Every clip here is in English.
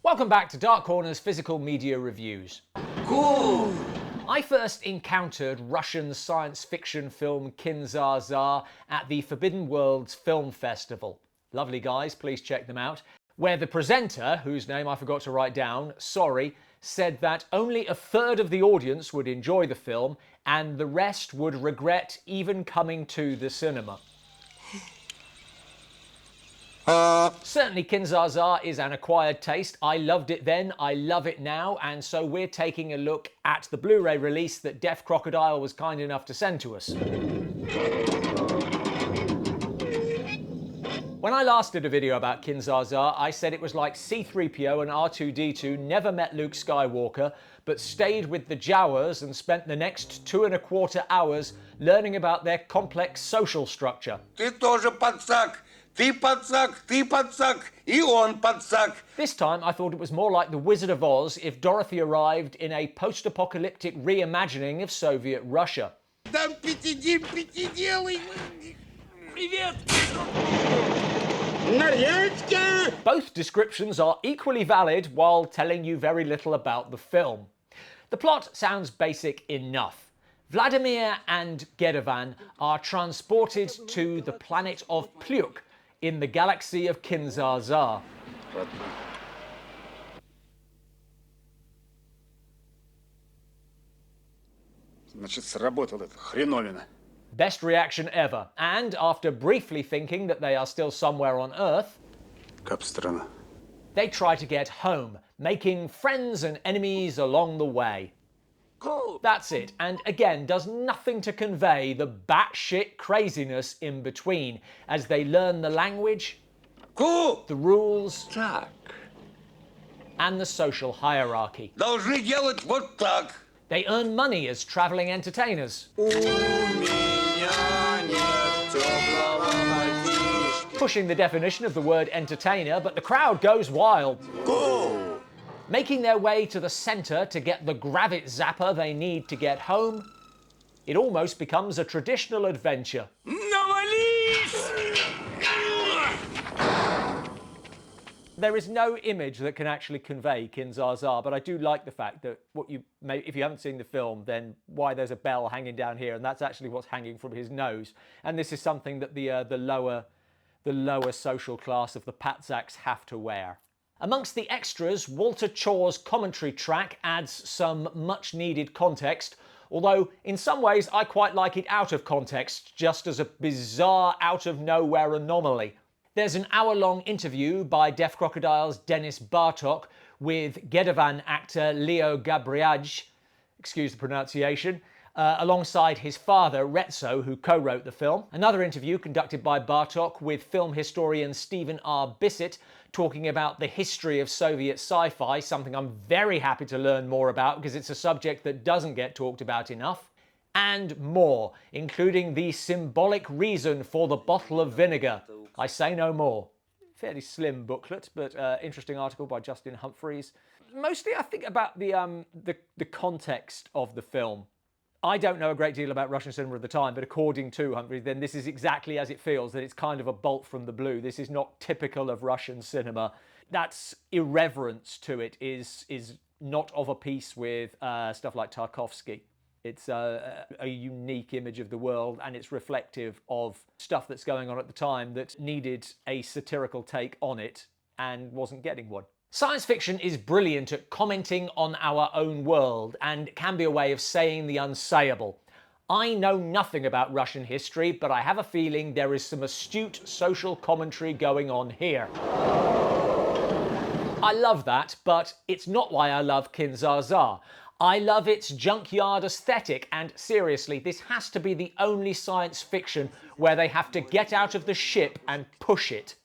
Welcome back to Dark Corner's Physical Media Reviews. Cool! I first encountered Russian science fiction film Kin-Dza-Dza at the Forbidden Worlds Film Festival. Lovely guys, please check them out. Where the presenter, whose name I forgot to write down, sorry, said that only a third of the audience would enjoy the film and the rest would regret even coming to the cinema. Certainly Kin-Dza-Dza is an acquired taste. I loved it then, I love it now, and so we're taking a look at the Blu-ray release that Deaf Crocodile was kind enough to send to us. When I last did a video about Kin-Dza-Dza, I said it was like C-3PO and R2-D2 never met Luke Skywalker, but stayed with the Jawas and spent the next 2¼ hours learning about their complex social structure. Ты тоже подсак! Ты подсак! Ты подсак! И он подсак! This time I thought it was more like The Wizard of Oz if Dorothy arrived in a post-apocalyptic reimagining of Soviet Russia. Там пятиделый! Привет! Both descriptions are equally valid while telling you very little about the film. The plot sounds basic enough. Vladimir and Gedevan are transported to the planet of Pluke in the galaxy of Kin-Dza-Dza. Значит, сработала эта хреновина. Best reaction ever. And after briefly thinking that they are still somewhere on Earth, Как странно. they try to get home, making friends and enemies along the way. Cool! That's it, and again does nothing to convey the batshit craziness in between as they learn the language, Cool! the rules, Так. and the social hierarchy. Должны делать вот так. They earn money as travelling entertainers, pushing the definition of the word entertainer, but the crowd goes wild. Cool! Making their way to the centre to get the gravit zapper they need to get home, it almost becomes a traditional adventure. Навались! There is no image that can actually convey Kin-Dza-Dza, but I do like the fact that if you haven't seen the film, then why there's a bell hanging down here, and that's actually what's hanging from his nose. And this is something that the lower social class of the Patzaks have to wear. Amongst the extras, Walter Chaw's commentary track adds some much-needed context, although in some ways I quite like it out of context, just as a bizarre out-of-nowhere anomaly. There's an hour-long interview by Deaf Crocodile's Dennis Bartok with Gedevan actor Leo Gabriaj, excuse the pronunciation, alongside his father, Retso, who co-wrote the film. Another interview conducted by Bartok with film historian Stephen R. Bissett, talking about the history of Soviet sci-fi, something I'm very happy to learn more about because it's a subject that doesn't get talked about enough. And more, including the symbolic reason for the bottle of vinegar. I say no more. Fairly slim booklet, but interesting article by Justin Humphreys. Mostly I think about the context of the film. I don't know a great deal about Russian cinema at the time, but according to Humphreys, then this is exactly as it feels, that it's kind of a bolt from the blue. This is not typical of Russian cinema. That's irreverence to it is not of a piece with stuff like Tarkovsky. It's a unique image of the world, and it's reflective of stuff that's going on at the time that needed a satirical take on it and wasn't getting one. Science fiction is brilliant at commenting on our own world and can be a way of saying the unsayable. I know nothing about Russian history, but I have a feeling there is some astute social commentary going on here. I love that, but it's not why I love Kin-Dza-Dza. I love its junkyard aesthetic, and seriously, this has to be the only science fiction where they have to get out of the ship and push it.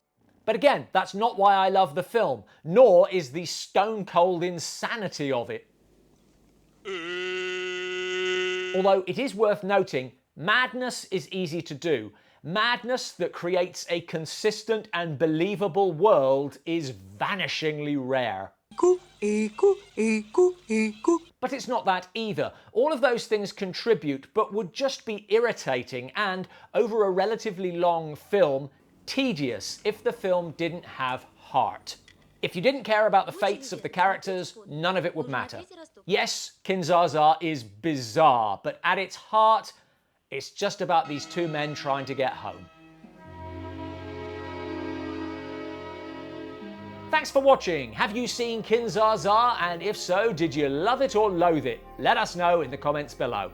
But again, that's not why I love the film, nor is the stone-cold insanity of it. Although it is worth noting, madness is easy to do. Madness that creates a consistent and believable world is vanishingly rare. But it's not that either. All of those things contribute, but would just be irritating and, over a relatively long film, tedious if the film didn't have heart. If you didn't care about the fates of the characters, none of it would matter. Yes, Kin-Dza-Dza is bizarre, but at its heart, it's just about these two men trying to get home. Thanks for watching. Have you seen Kin-Dza-Dza? And if so, did you love it or loathe it? Let us know in the comments below.